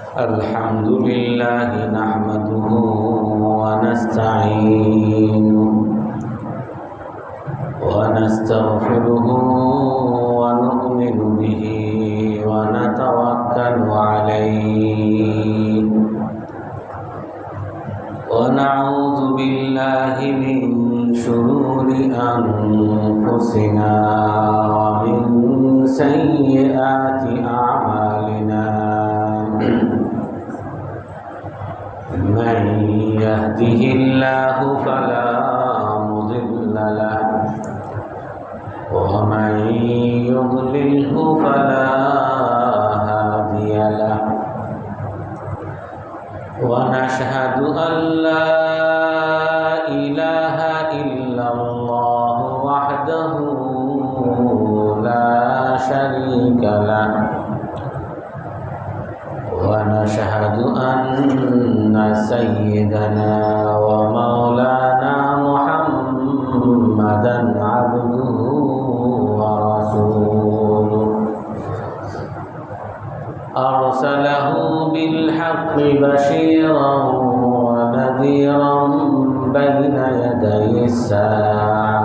Alhamdulillah nahmaduhu wa nasta'inuhu wa nastaghfiruhu wa nu'minu bihi wa natawakkalu alayhi wa na'udzu billahi min shururi anfusina wa min sayyiati a'malina. من يهده الله فلا مضل له ومن يضلله فلا هادي له ونشهد أن لا إله إلا الله وحده لا شريك له ونشهد أن سيدنا ومولانا محمدا عبده ورسوله أرسله بالحق بشيرا ونذيرا بين يدي الساعة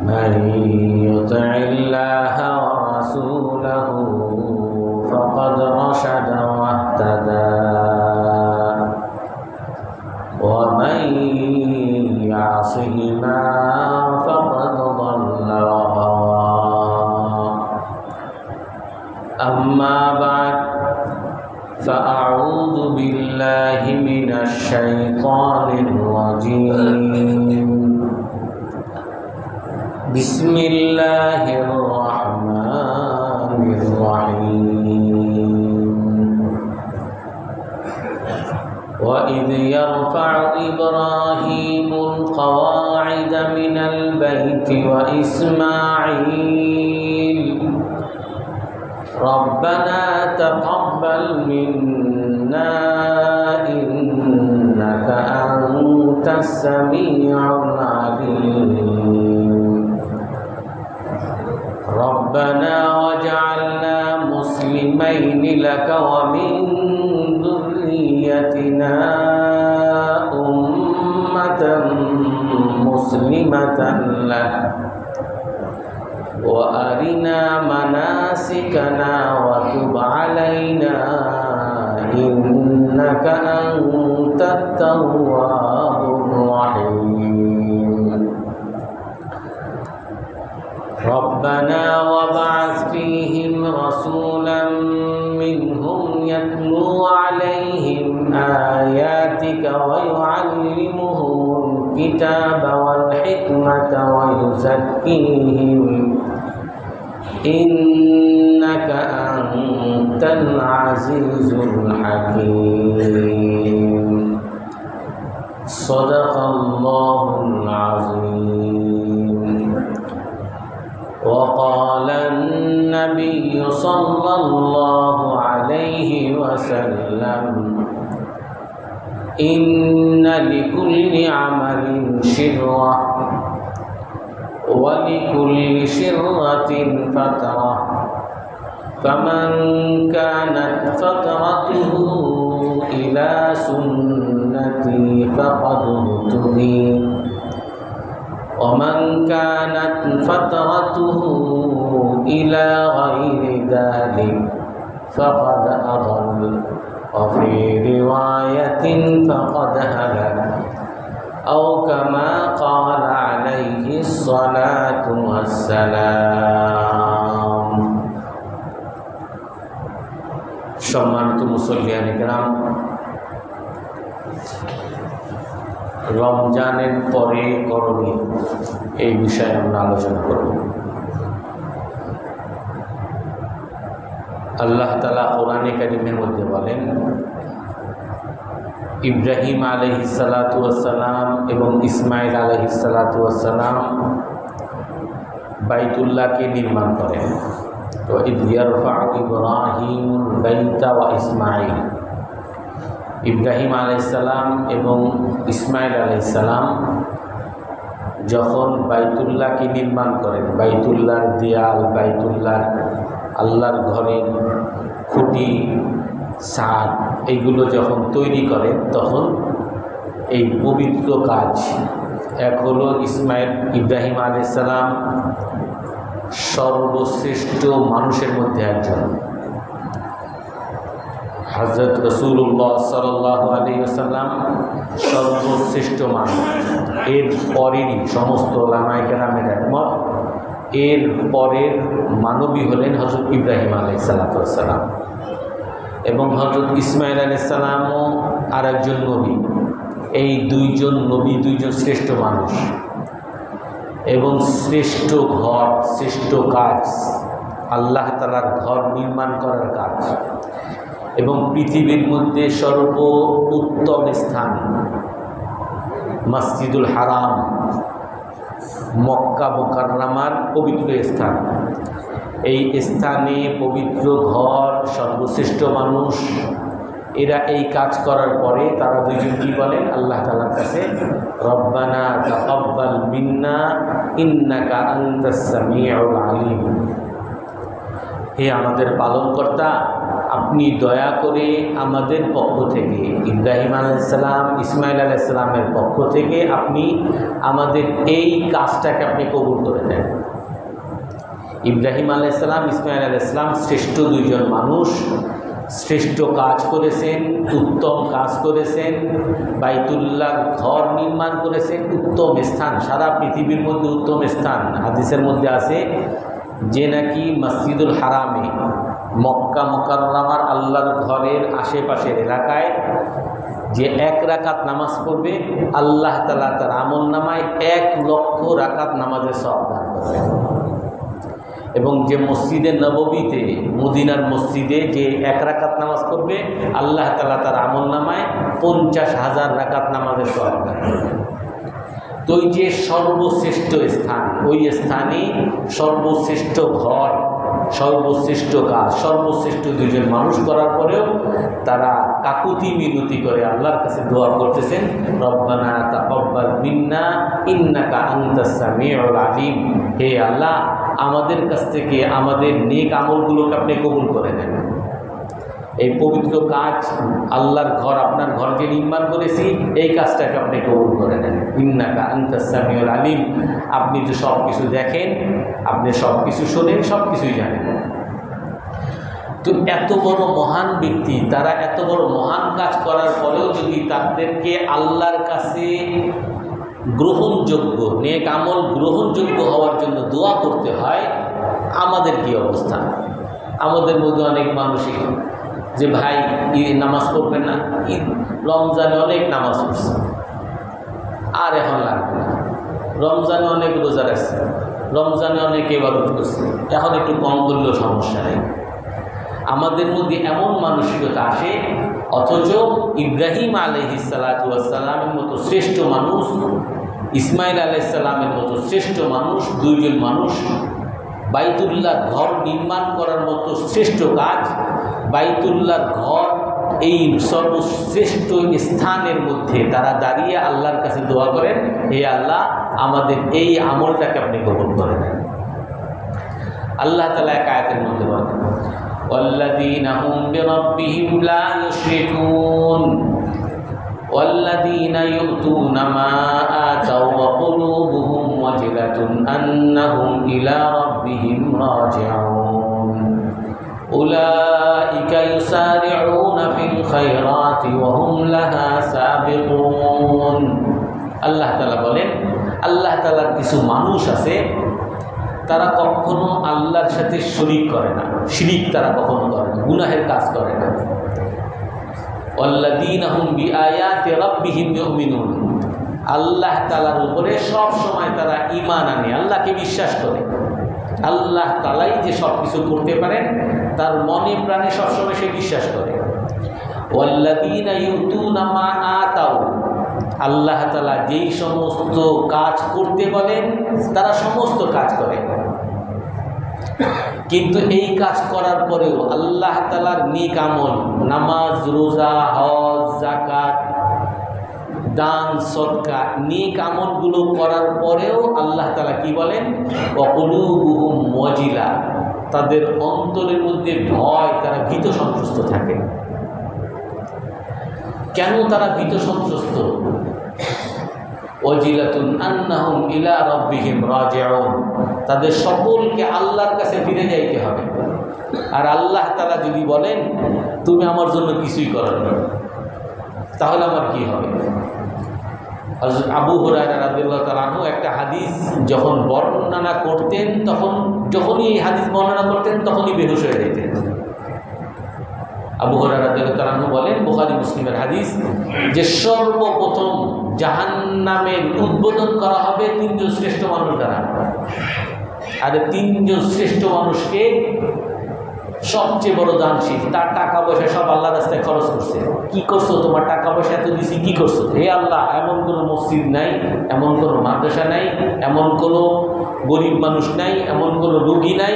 من يطع الله ورسوله فقد رشد واهتدى ومن يعصهما فقد ضل وغوى. أما بعد فأعوذ بالله من الشيطان الرجيم. بسم الله الرحمن الرحيم. وإذ يرفع إبراهيم القواعد من البيت وإسماعيل ربنا تقبل منا إنك أنت السميع العليم ربنا واجعلنا مسلمين لك ومن ذريتنا أمة مسلمة لك وأرنا مناسكنا وتب علينا إنك أنت التواب الرحيم ربنا وابعث فيهم رسولا منهم يتلو عليهم آياتك ويعلمهم الكتاب والحكمة ويزكيهم إنك أنت العزيز الحكيم. صدق الله العظيم. وقال النبي صلى الله عليه وسلم إن لكل عمل شرة ولكل شرة فترة فمن كانت فترته إلى سنتي فقد اهتدي ومن كانت فترته إلى غير ذلك فقد أضل وفي رواية فقد هلك أو كما قال عليه الصلاة والسلام. সম্মানিত মুসল্লিয়ান কিরাম, রমজানের পরে করণীয় এই বিষয়ে আমরা আলোচনা করব। আল্লাহ তাআলা কোরআনে কারীমের মধ্যে বলেন, ইব্রাহিম আলাইহিস সালাতু ওয়াস সালাম এবং ইসমাঈল আলাইহিস সালাতু ওয়াস সালাম বাইতুল্লাহকে নির্মাণ করেন। তো ইদ ইয়ারফাউ ইব্রাহিমুল বাইতা ওয়া ইসমাঈল, ইব্রাহিম আলাইহিসসালাম এবং ইসমাইল আলাইহিসসালাম যখন বাইতুল্লাহকে নির্মাণ করেন, বাইতুল্লাহর দেয়াল, বাইতুল্লাহর আল্লাহর ঘরের খুঁটি, ছাদ এইগুলো যখন তৈরি করেন, তখন এই পবিত্র কাজ এক হলো ইব্রাহিম আলাইহিসসালাম সর্বশ্রেষ্ঠ মানুষের মধ্যে একজন। হযরত রাসূলুল্লাহ সাল্লাল্লাহু আলাইহি ওয়াসাল্লাম সর্বশ্রেষ্ঠ মানুষ। এর পরেরই সমস্ত উলামায়ে কেরামের একমত, এর পরের মানবী হলেন হযরত ইব্রাহিম আলাইহিস সালাম এবং হযরত ইসমাইল আলাইহিস সালামও আর একজন নবী। এই দুইজন নবী, দুইজন শ্রেষ্ঠ মানুষ এবং শ্রেষ্ঠ ঘর, শ্রেষ্ঠ কাজ আল্লাহ তাআলার ঘর নির্মাণ করার কাজ এবং পৃথিবীর মধ্যে সর্বোত্তম স্থান মসজিদুল হারাম, মক্কা মুকাররমার পবিত্র স্থান। এই স্থানে পবিত্র ঘর, সর্বশ্রেষ্ঠ মানুষ, এরা এই কাজ করার পরে তারা দুইজন কি বলেন আল্লাহ তাআলার কাছে, রব্বানা তাকাব্বাল মিন্না ইন্নাকা আনতাস সামিউল আলিম। হে আমাদের পালনকর্তা, আপনি দয়া করে আমাদের পক্ষ থেকে, ইব্রাহিম আলাইহিস সালাম, ইসমাইল আলাইহিস সালামের পক্ষ থেকে আপনি আমাদের এই কাজটাকে আপনি কবুল করে দেন। ইব্রাহিম আলাইহিস সালাম, ইসমাইল আলাইহিস সালাম শ্রেষ্ঠ দুইজন মানুষ, শ্রেষ্ঠ কাজ করেছেন, উত্তম কাজ করেছেন, বাইতুল্লাহ ঘর নির্মাণ করেছেন, উত্তম স্থান, সারা পৃথিবীর মধ্যে উত্তম স্থান। হাদিসের মধ্যে আছে যে নাকি মসজিদুল হারামে, মক্কা মুকাররমার আল্লাহর ঘরের আশেপাশের এলাকায় যে 1 রাকাত নামাজ পড়বে, আল্লাহ তাআলা তার আমলনামায় 1 লক্ষ রাকাত নামাজের সওয়াব দান করবেন। এবং যে মসজিদে নববীতে, মদিনার মসজিদে যে 1 রাকাত নামাজ পড়বে, আল্লাহ তাআলা তার আমলনামায় 50,000 রাকাত নামাজের সওয়াব দান করবেন। তো ওই যে সর্বশ্রেষ্ঠ স্থান, ওই স্থানে সর্বশ্রেষ্ঠ ঘর, সর্বশ্রেষ্ঠ কাজ, সর্বশ্রেষ্ঠ দুইজন মানুষ করার পরেও তারা কাকুতি মিনতি করে আল্লাহর কাছে দোয়া করতেছেন, রব্বানা তাকাব্বাল মিন্না ইন্নাকা আনতাস সামিউল আলিম। হে আল্লাহ, আমাদের কাছ থেকে আমাদের নেক আমলগুলোকে আপনি কবুল করে নেন। এই পবিত্র কাজ, আল্লাহর ঘর, আপনার ঘর যে নির্মাণ করেছি, এই কাজটাকে আপনি কবুল করে নেন। ইন্নাকা আনতাস সামিউল আলিম, আপনি তো সব কিছু দেখেন, আপনি সব কিছু শোনেন, সব কিছুই জানেন। তো এত বড় মহান ব্যক্তি, তারা এত বড় মহান কাজ করার পরেও যদি তাদেরকে আল্লাহর কাছে গ্রহণযোগ্য, নেক আমল গ্রহণযোগ্য হওয়ার জন্য দোয়া করতে হয়, আমাদের কি অবস্থা? আমাদের মধ্যে অনেক মানুষই যে ভাই নামাজ পড়বেন না, রমজানে অনেক নামাজ পড়ছে আর এখন লাগবে না, রমজানে অনেক রোজা রাখছে, রমজানে অনেক ইবাদত করছে, এখন একটু কম করলেও সমস্যা নেই। আমাদের মধ্যে এমন মানসিকতা আসে, অথচ ইব্রাহিম আলাইহিস সালাতু ওয়াস সালামের মতো শ্রেষ্ঠ মানুষ, ইসমাইল আলাইহিস সালামের মতো শ্রেষ্ঠ মানুষ, দুইজন মানুষ বাইতুল্লাহ ঘর নির্মাণ করার মতো শ্রেষ্ঠ কাজ, বাইতুল্লাহ ঘর এই সর্বশ্রেষ্ঠ স্থানের মধ্যে তারা দাঁড়িয়ে আল্লাহর কাছে দোয়া করেন, হে আল্লাহ, আমাদের এই আমলটাকে আপনি কবুল করে দেন। আল্লাহ তাআলা এক আয়াতের মধ্যে বলেন, ওয়াল্লাযীনা হুম বিরাব্বিহিম লা ইউশরিকুন ওয়াল্লাযীনা ইউতুনা মা আতাও ওয়া কুলুবুহুম ওয়াজিলাতুন আন্নাহুম ইলা রাব্বিহিম রাজিউন উলাইকা ইউসারিউনা ফিল খায়রাতি ওয়া হুম লাহা সাবিকুন। আল্লাহ তাআলা বলেন, আল্লাহ তাআলার কিছু মানুষ আছে, তারা কখনো আল্লাহর সাথে শরীক করে না, শিরিক তারা কখনো করে না, গুনাহের কাজ করে না। ওয়াল্লাযীনা হুম বিআয়াতি রাব্বিহিম ইউমিনুন, আল্লাহ তাআলার উপরে সব সময় তারা ঈমান আনে, আল্লাহকে বিশ্বাস করে। আল্লাহ তাআলাই যে সব কিছু করতে পারেন, তার মনে প্রাণে সবসময় সে বিশ্বাস করে। ওয়াল্লাযীনা ইউতুনা মা আতাউ, আল্লাহ তাআলা যেই সমস্ত কাজ করতে বলেন তারা সমস্ত কাজ করে। কিন্তু এই কাজ করার পরেও আল্লাহ তাআলার নেক আমল, নামাজ, রোজা, হজ, যাকাত, দান, সদকা, নেক আমলগুলো করার পরেও আল্লাহ তাআলা কি বলেন? ওয়াকুলুবুহুম ওয়াজিলা, তাদের অন্তরের মধ্যে ভয়, তারা ভীত সন্ত্রস্ত থাকে। কেন তারা ভীত সন্ত্রস্ত? ওয়াজিলাতুন আন্নাহুম ইলা রাব্বিহিম রাজিউন, তাদের সকলকে আল্লাহর কাছে ফিরে যাইতে হবে। আর আল্লাহ তাআলা যদি বলেন তুমি আমার জন্য কিছুই করার না, তাহলে আমার কি হবে? হযরত আবু হুরায়রা রাদিয়াল্লাহু তাআলা আনহু একটা হাদিস যখন বর্ণনা করতেন, যখনই এই হাদিস বর্ণনা করতেন তখনই বেহুশ হয়ে যেতেন। আবু হুরায়রা রাদিয়াল্লাহু তাআলা আনহু বলেন, বুখারী মুসলিমের হাদিস, যে সর্বপ্রথম জাহান্নামের উদ্বোধন করা হবে তিনজন শ্রেষ্ঠ মানুষ দ্বারা। আর তিনজন শ্রেষ্ঠ মানুষকে সবচেয়ে বড় দানশীল, তার টাকা পয়সা সব আল্লাহ রাস্তায় খরচ করছে। কি করছো? তোমার টাকা পয়সা এত দিছি, কি করছো? হে আল্লাহ, এমন কোনো মসজিদ নাই, এমন কোনো মাদ্রাসা নাই, এমন কোনো গরিব মানুষ নাই, এমন কোনো রোগী নাই,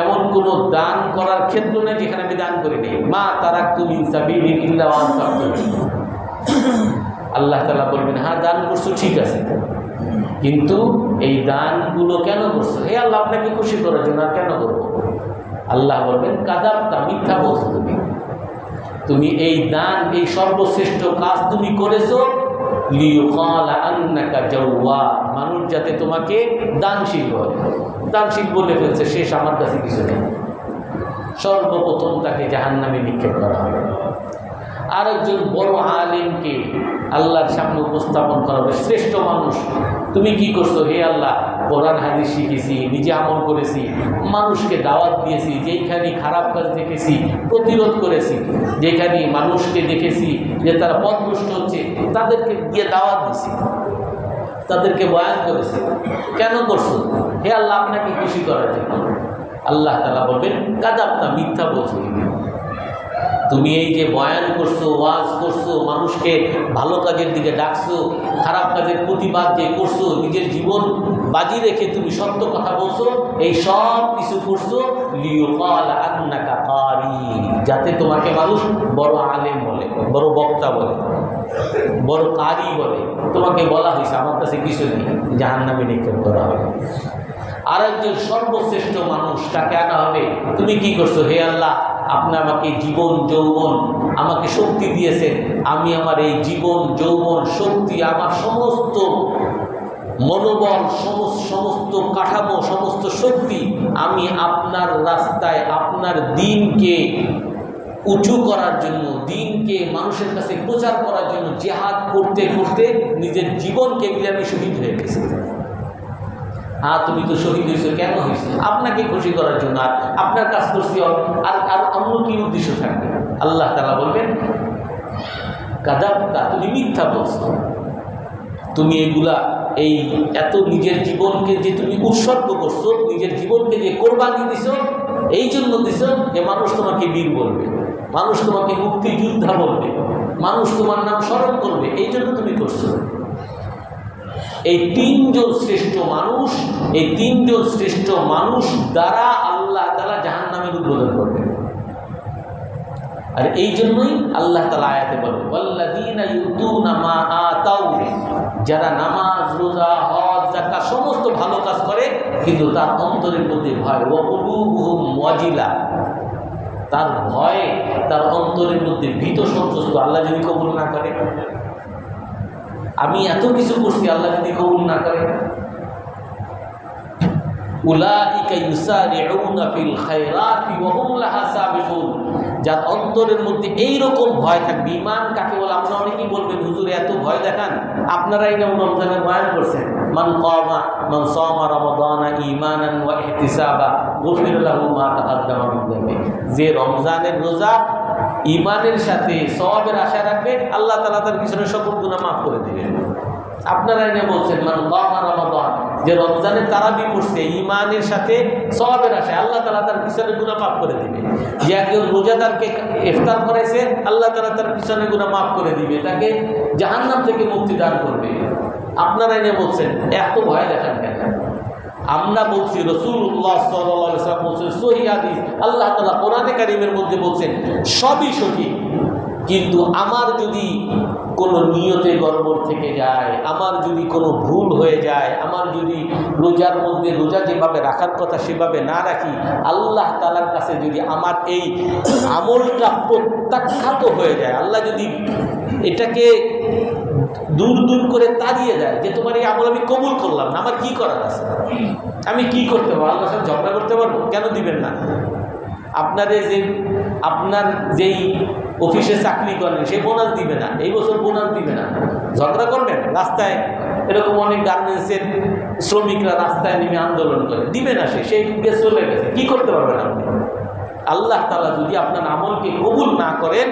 এমন কোনো দান করার ক্ষেত্র নেই যেখানে আমি দান করি নাই। মা তারাকতু মিন সাবিলিন ইল্লা ওয়া আনফাকতু। আল্লাহ তাআলা বলবেন, হ্যাঁ দান করছো ঠিক আছে, কিন্তু এই দানগুলো কেন করছো? হে আল্লাহ, আপনাকে খুশি করার জন্য। আর কেন করবো? আল্লাহ বলবেন, কাযাবতা, মিথ্যা বলছো তুমি এই দান, এই সর্বশ্রেষ্ঠ কাজ তুমি করেছো লিইউকালা আন্নাকা জাওয়াদ, মানুষ যাতে তোমাকে দানশীল বলে। দানশীল বলে ফেলছে, শেষ, আমার কাছে কিছু নেই। সর্বপ্রথম তাকে জাহান্নামে নিক্ষেপ করা হবে। আর একজন বড় আলেমকে আল্লাহর সামনে উপস্থাপন করা হবে, শ্রেষ্ঠ মানুষ। তুমি কি করছো? হে আল্লাহ, কোরআন হাদিস শিখেছি, নিজে আমল করেছি, মানুষকে দাওয়াত দিয়েছি, যেখানে খারাপ কাজ দেখেছি প্রতিরোধ করেছি, যেখানে মানুষকে দেখেছি যে তারা পথভ্রষ্ট হচ্ছে তাদেরকে গিয়ে দাওয়াত দিয়েছি, তাদেরকে বয়ান করেছি। কেন করছো? হে আল্লাহ, আপনাকে খুশি করার জন্য। আল্লাহ তাআলা বলবেন, কাযাবতা, মিথ্যা বলছো তুমি। এই যে বয়ান করছো, ওয়াজ করছো, মানুষকে ভালো কাজের দিকে ডাকছো, খারাপ কাজের প্রতিবাদ যে করছো, নিজের জীবন বাজি রেখে তুমি সত্য কথা বলছো, এই সব কিছু করছো লিইউকালা আন্নাকা কারি, যাতে তোমাকে মানুষ বড় আলেম বলে, বড় বক্তা বলে, বড় কারি বলে। তোমাকে বলা হয়েছে আমার কাছে কিছু নেই, জাহান্নামে নিক্ষেপ করা হবে। আর একজন সর্বশ্রেষ্ঠ মানুষ, তাকে আনা হবে, তুমি কি করছো? হে আল্লাহ, আপনি আমাকে জীবন যৌবন, আমাকে শক্তি দিয়েছেন, আমি আমার এই জীবন যৌবন শক্তি, আমার সমস্ত মনোবল, সমস্ত কাঠামো, সমস্ত শক্তি আমি আপনার রাস্তায়, আপনার দিনকে উঁচু করার জন্য, দিনকে মানুষের কাছে প্রচার করার জন্য জিহাদ করতে করতে নিজের জীবনকে মিলে আমি শহীদ হয়ে গেছি। হ্যাঁ, তুমি তো শহীদ হয়েছো, কেন হয়েছে? আপনাকে খুশি করার জন্য। আর আপনার কাজ করছি, আর অন্য কি উদ্দেশ্য থাকবে? আল্লাহ তাআলা বলবেন, কাযাবতা, তুমি মিথ্যা বলছো। তুমি এগুলা, এই এত নিজের জীবনকে যে তুমি উৎসর্গ করছো, নিজের জীবনকে যে কোরবানি দিছো, এই জন্য দিছো যে মানুষ তোমাকে বীর বলবে, মানুষ তোমাকে মুক্তিযোদ্ধা বলবে, মানুষ তোমার নাম স্মরণ করবে, এই জন্য তুমি করছো। এই তিনজন শ্রেষ্ঠ মানুষ, এই তিনজন শ্রেষ্ঠ মানুষ দ্বারা আল্লাহ তাআলা জাহান্নামের উদ্বোধন করবেন। আর এই জন্যই আল্লাহ তাআলা আয়াতে বলেন, ওয়াল্লাযীনা ইউতুনা মা আতাউ, যারা নামাজ, রোজা, হজ, যাকাত সমস্ত ভালো কাজ করে, কিন্তু তার অন্তরের মধ্যে ভয়, ওয়া কুলুবুহুম ওয়াজিলা, তার ভয়ে তার অন্তরের মধ্যে ভীত সন্ত্রস্ত। আল্লাহ যদি কবুল না করে, আমি এত কিছু করছি, আল্লাহ যদি কবুল না করে, উলাইকা ইউসারিউনা ফিল খায়রাতি ওয়া হুম লাহা সাবিকুন, যার অন্তরের মধ্যে এইরকম ভয় থাকবে। ঈমান কাকে বলে? আপনারা অনেকেই বলবেন, হুজুর এত ভয় দেখান, আপনারাই না রমজানের বয়ান করছেন, মান সামা রমাদানা ঈমানান ওয়া ইহতিসাবা গুফির লাহু মা তাকাদ্দামা মিন যামবি, যে রমজানের রোজা ঈমানের সাথে সওয়াবের আশা রাখবে, আল্লাহ তাআলা তার পিছনে সকল গুনাহ মাফ করে দিবেন। আপনারা এনে বলছেন, মান কামা রমাদান, যে রমজানের তারাবি পড়ছে ঈমানের সাথে সওয়াবের আশায়, আল্লাহ তাআলা তার পিছনে গুনাহ মাফ করে দিবে। যে একজন রোজাদারকে ইফতার করাইছে, আল্লাহ তাআলা তার পিছনে গুনাহ মাফ করে দিবে, তাকে জাহান্নাম থেকে মুক্তি দান করবে। আপনারা এনে বলছেন, এত ভয় দেখান কেন? আমরা বলছি, রাসূলুল্লাহ সাল্লাল্লাহু আলাইহি ওয়াসাল্লাম বলছেন, সহিহ হাদিস, আল্লাহ তাআলা কোরআনে কারীমের মধ্যে বলছেন, সবই সঠিক। কিন্তু আমার যদি কোনো নিয়তে গড়বড় থেকে যায়, আমার যদি কোনো ভুল হয়ে যায়, আমার যদি রোজার মধ্যে রোজা যেভাবে রাখার কথা সেভাবে না রাখি, আল্লাহ তাআলার কাছে যদি আমার এই আমলটা প্রত্যাখ্যাত হয়ে যায়, আল্লাহ যদি এটাকে দূর দূর করে তাড়িয়ে দেয় যে তোমার এই আমল আমি কবুল করলাম না, আমার কি করার আছে? আমি কি করতে পারবো? আল্লাহর সাথে ঝগড়া করতে পারবো? কেন দিবেন না? আপনার যেই অফিসে চাকরি করেন সে বোনাস দিবে না, এই বছর বোনাস দিবে না, ঝগড়া করবেন। রাস্তায় এরকম অনেক গার্মেন্টসের শ্রমিকরা রাস্তায় নেমে আন্দোলন করে, দিবে না, সেই চলে গেছে, কি করতে পারবেন আপনি? আল্লাহ তাআলা যদি আপনার আমলকে কবুল না করেন,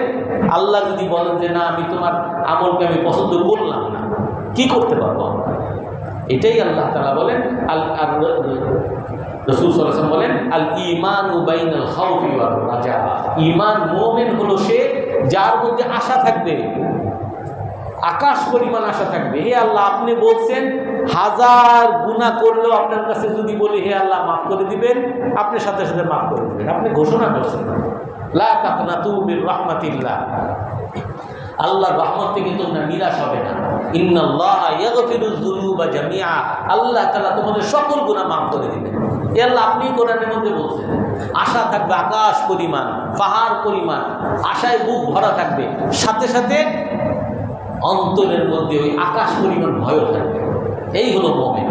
আল্লাহ যদি বলেন যে না আমি তোমার আমলকে আমি পছন্দ করলাম না, কি করতে পারবো? এটাই আল্লাহ তাআলা বলেন, রাসূল সাল্লাল্লাহু আলাইহি ওয়াসাল্লাম বলেন, আল ঈমানু বাইনাল খাউফি ওয়ার রাজা। ঈমান, মুমিন হলো সে যার মধ্যে আশা থাকবে, আকাশ পরিমাণ আশা থাকবে। হে আল্লাহ, আপনি বলছেন 1000 গুনাহ করলেও আপনার কাছে যদি বলি হে আল্লাহ মাফ করে দিবেন, আপনি সাথে সাথে মাফ করে দিবেন। আপনি ঘোষণা করছেন, লা তাকনাতু মির রাহমাতিল্লাহ, আল্লাহর রহমত থেকে তোমরা নিরাশ হবে না। ইন্নাল্লাহা ইয়াগফিরুয যুনুবা জামিআ, আল্লাহ তাআলা তোমাদের সকল গুনাহ মাফ করে দিবেন। এ আল্লাহ আপনি কোরআনের মধ্যে বলছেন, আশা থাকবে আকাশ পরিমাণ, পাহাড় পরিমাণ, আশায় বুক ভরা থাকবে, সাথে সাথে অন্তরের মধ্যে ওই আকাশ পরিমাণ ভয়ও থাকবে। এই হলো মুমিন।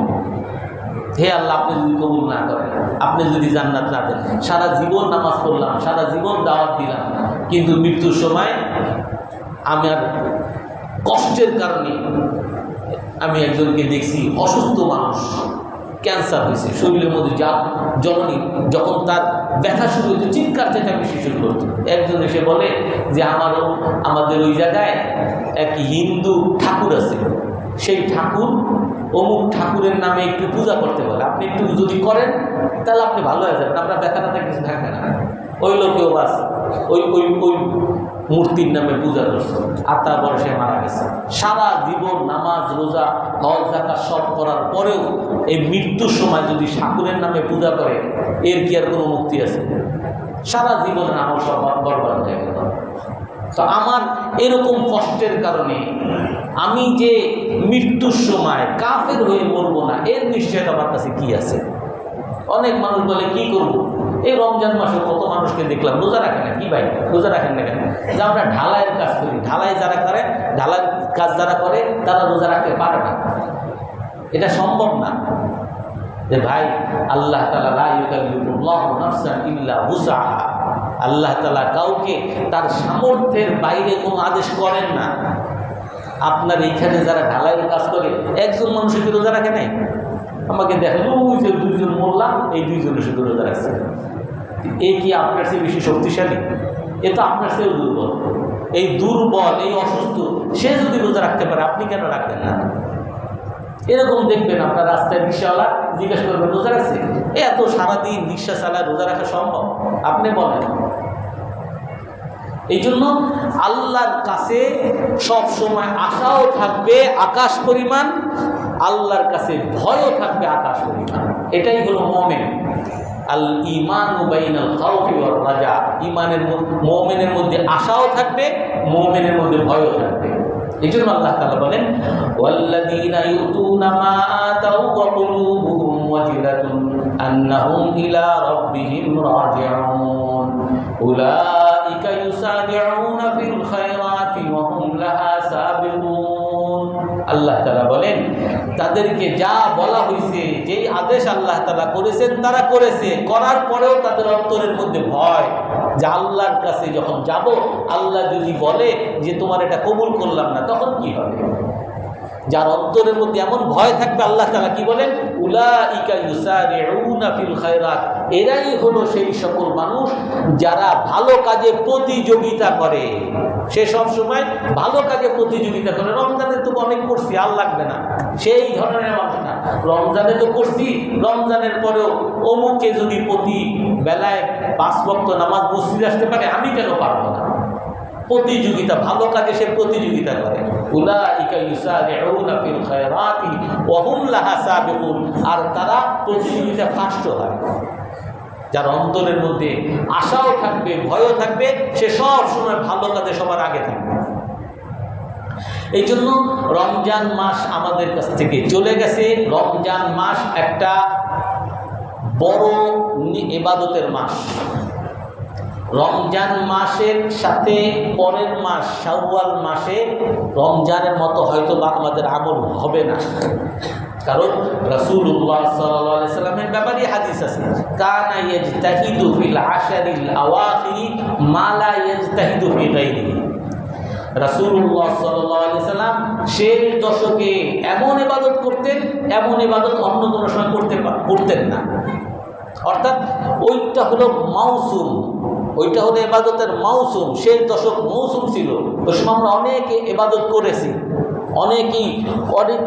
হে আল্লাহ, আপনি যদি কবুল না করেন, আপনি যদি জান্নাত না দেন, সারা জীবন নামাজ পড়লাম, সারা জীবন দাওয়াত দিলাম, কিন্তু মৃত্যুর সময় আমার কষ্টের কারণে আমি একজনকে দেখছি, অসুস্থ মানুষ, ক্যান্সার হয়েছে, শরীরের মধ্যে জননী যখন তার ব্যথা শুরু হতো চিৎকার চেঁচামেচি শুরু করতো। একজন এসে বলে যে আমাদের ওই জায়গায় এক হিন্দু ঠাকুর আছে, সেই ঠাকুর অমুক ঠাকুরের নামে একটু পূজা করতে বলে, আপনি একটু যদি করেন তাহলে আপনি ভালো হয়ে যাবেন, আপনার ব্যথাটা কিছু থাকবে না। ওই লোকেও বাস ওই ওই ওই মূর্তির নামে পূজা করছে, আর তারপরে সে মারা গেছে। সারা জীবন নামাজ রোজা হজ যাকাত সব করার পরেও এই মৃত্যুর সময় যদি ঠাকুরের নামে পূজা করে, এর কি আর কোনো মুক্তি আছে? সারা জীবনের আমল সব বরবাদ হয়ে গেল। তো আমার এরকম কষ্টের কারণে আমি যে মৃত্যুর সময় কাফের হয়ে মরবো না, এর নিশ্চয়তা আমার কাছে কি আছে? অনেক মানুষ বলে কি করব, এই রমজান মাসে কত মানুষকে দেখলাম রোজা রাখে না। কি ভাই, রোজা রাখেন না কেন? যে আমরা ঢালাইয়ের কাজ করি, ঢালাই যারা করে, ঢালাই কাজ যারা করে তারা রোজা রাখতে পারে না, এটা সম্ভব না। যে ভাই, আল্লাহ তাআলা লা ইউকাল্লিফুল্লাহু নাফসান ইল্লা উসআহা, আল্লাহ তাআলা কাউকে তার সামর্থ্যের বাইরে কোনো আদেশ করেন না। আপনার এইখানে যারা ঢালাইয়ের কাজ করে, একজন মানুষের কি রোজা রাখে নাই? আমাকে দেখেন ওই যে 2 জন মোল্লা, এই 2 জনের শুধু রোজা রাখছে। এই কি আপনার চেয়ে বেশি শক্তিশালী? এ তো আপনার চেয়েও দুর্বল। এই দুর্বল, এই অসুস্থ সে যদি রোজা রাখতে পারে, আপনি কেন রাখবেন না? এরকম দেখবেন আপনার রাস্তায় রিক্সাওয়ালা জিজ্ঞাসা করবেন রোজা রাখছে? এত সারাদিন রিক্সা চালায় রোজা রাখা সম্ভব? আপনি বলেন। এই জন্য আল্লাহর কাছে সব সময় আশাও থাকবে আকাশ পরিমাণ, আল্লাহর কাছে ভয়ও থাকবে আকাশ পরিমাণ। এটাই হলো মুমিন। আল ঈমানু বাইনাল খাউফি ওয়ার রাজা, ঈমানের মুমিনের মধ্যে আশাও থাকবে, মুমিনের মধ্যে ভয়ও থাকবে। এই জন্য আল্লাহ তাআলা বলেন, ওয়াল্লাযীনা ইউতুনা মা আতাউ ওয়া কুলুবুহুম ওয়াজিলাতুন আন্নাহুম ইলা রাব্বিহিম রাজিউন উলাইকা ইউসারিউনা ফিল খায়রাতি ওয়া হুম লাহা সাবিকুন। আল্লাহ তাআলা বলেন, তাদেরকে যা বলা হয়েছে, যেই আদেশ আল্লাহ তাআলা করেছেন তারা করেছে, করার পরেও তাদের অন্তরের মধ্যে ভয় যে আল্লাহর কাছে যখন যাব, আল্লাহ যদি বলে যে তোমার এটা কবুল করলাম না, তখন কি হবে? যার অন্তরের মধ্যে এমন ভয় থাকবে, আল্লাহ তাআলা কি বলেন, উলাইকা ইউসারিউনা ফিল খায়রাত, এরাই হলো সেই সকল মানুষ যারা ভালো কাজে প্রতিযোগিতা করে। সে সব সময় ভালো কাজে প্রতিযোগিতা করে। রমজানে তো অনেক করছি, আর লাগবে না, সেই ধরনের মানুষ না। রমজানে তো করছি, রমজানের পরেও অমুকে যদি প্রতি বেলায় 5 ওয়াক্ত নামাজ মসজিদে আসতে পারে, আমি কেন পারবো না? প্রতিযোগিতা, ভালো কাজে সে প্রতিযোগিতা করে। উলাইকা ইউসারিউনা ফিল খায়রাতি ওয়া হুম লাহা সাবিকুন, আর তারা প্রতিযোগিতা ফার্স্ট হয়। যার অন্তরের মধ্যে আশাও থাকবে, ভয়ও থাকবে, সে সব সময় ভালো কাজে সবার আগে থাকবে। এই জন্য রমজান মাস আমাদের কাছ থেকে চলে গেছে। রমজান মাস একটা বড় ইবাদতের মাস। রমজান মাসের সাথে পরের মাস শাওয়াল মাসে রমজানের মতো হয়তো বা আমাদের আমল হবে না, কারণ রাসূলুল্লাহ সাল্লাল্লাহু আলাইহি সাল্লামের ব্যাপারে হাদিস আছে, কানা ইয়াজতাহিদু ফিল আশারিল আওয়াখিরি মা লা ইয়াজতাহিদু ফি গায়রিহি। রাসূলুল্লাহ সাল্লাল্লাহু আলাইহি সাল্লাম শেষ দশকে এমন ইবাদত করতেন, এমন ইবাদত অন্য কোনো সময় করতেন না। অর্থাৎ ওইটা হলো মাউসুম, ওইটা হলো ইবাদতের মাউসুম। শেষ দশক মৌসুম ছিল, ওই সময় আমরা অনেকে ইবাদত করেছি, অনেকেই অনেক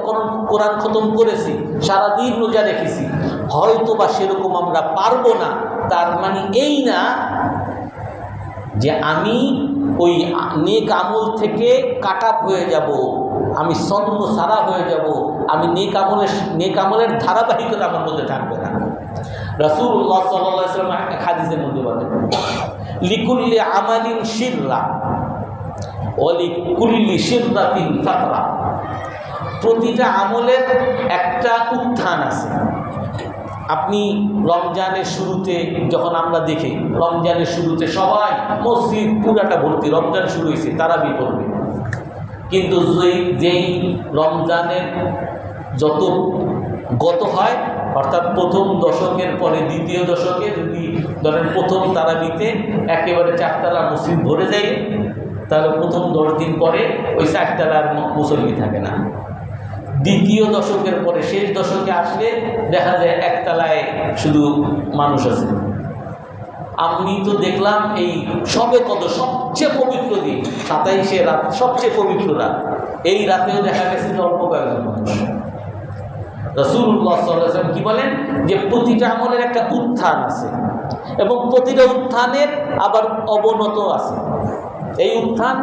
কোরআন খতম করেছি, সারাদিন রোজা রেখেছি। হয়তো বা সেরকম আমরা পারবো না, তার মানে এই না যে আমি ওই নেক আমল থেকে কাট আপ হয়ে যাব, আমি সন্ন সারা হয়ে যাব, আমি নেক আমলের ধারাবাহিকতা আমার মধ্যে থাকবে না। রাসূলুল্লাহ সাল্লাল্লাহু আলাইহি ওয়াসাল্লাম এক হাদিসের মধ্যে বলেন, লিকুল্লি আমালিন শিররা ওয়া লিকুল্লি শিররাতিন ফাতরা। প্রতিটা আমলের একটা উত্থান আছে। আপনি রমজানের শুরুতে যখন আমরা দেখি, রমজানের শুরুতে সবাই মসজিদ পুরাটা ভর্তি, রমজান শুরু হয়েছে, তারাবি পড়বে। কিন্তু যেই রমজানের যত গত হয়, অর্থাৎ প্রথম দশকের পরে দ্বিতীয় দশকে যদি ধরেন প্রথম তারাবিতে একেবারে চারতলা মসজিদ ভরে যায়, তাহলে প্রথম 10 দিন পরে ওই চারতলার মুসল্লি থাকে না। দ্বিতীয় দশকের পরে শেষ দশকে আসলে দেখা যায় একতলায় শুধু মানুষ আছে। আমি তো দেখলাম এই সবে কদর সবচেয়ে পবিত্র দিন, 27শে রাত সবচেয়ে পবিত্র রাত, এই রাতেও দেখা গেছে যে অল্প কয়েকজন মানুষ। রাসূলুল্লাহ সাল্লাল্লাহু আলাইহি ওয়াসাল্লাম কি বলেন যে প্রতিটা আমলের একটা উত্থান আছে এবং প্রতিটা উত্থানের আবার অবনত আছে। এই উত্থান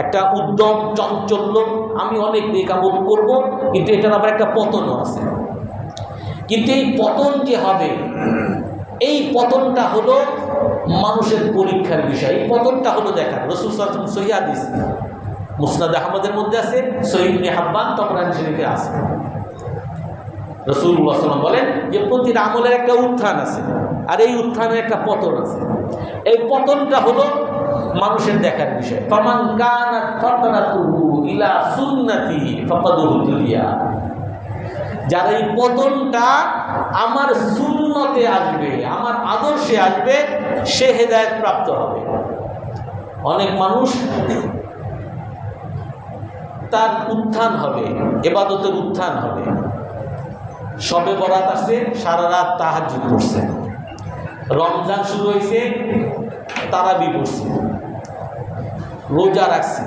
একটা উদ্যম, চঞ্চল্য, আমি অনেক নেক আমল করব, কিন্তু এটার আবার একটা পতনও আছে। কিন্তু এই পতন যে হবে, এই পতনটা হলো মানুষের পরীক্ষার বিষয়। এই পতনটা হলো দেখার। রাসূল সাল্লাল্লাহু আলাইহি ওয়াসাল্লাম সহিহ হাদিস মুসনাদ আহমদের মধ্যে আছে, সহিহ ইবনে হিব্বান তাবরানী শরীফে আছে। রাসূলুল্লাহ সাল্লাল্লাহু আলাইহি ওয়াসাল্লাম বলেন যে প্রতিটা আমলের একটা উত্থান আছে, আর এই উত্থানের একটা পতন আছে। এই পতনটা হলো মানুষের দেখার বিষয়। ফামান কানাত ফাতরাতুহু ইলা সুন্নতি ফাকাদ হুদিয়া। যার এই পতনটা আমার সুন্নতে আসবে, আমার আদর্শে আসবে, সে হেদায়েত প্রাপ্ত হবে। অনেক মানুষ তার উত্থান হবে, ইবাদতের উত্থান হবে, শবে বরাত আসছে, সারা রাত তাহাজ্জুদ পড়ছে, রমজান শুরু হয়েছে, তারাবি পড়ছে, রোজা রাখছে,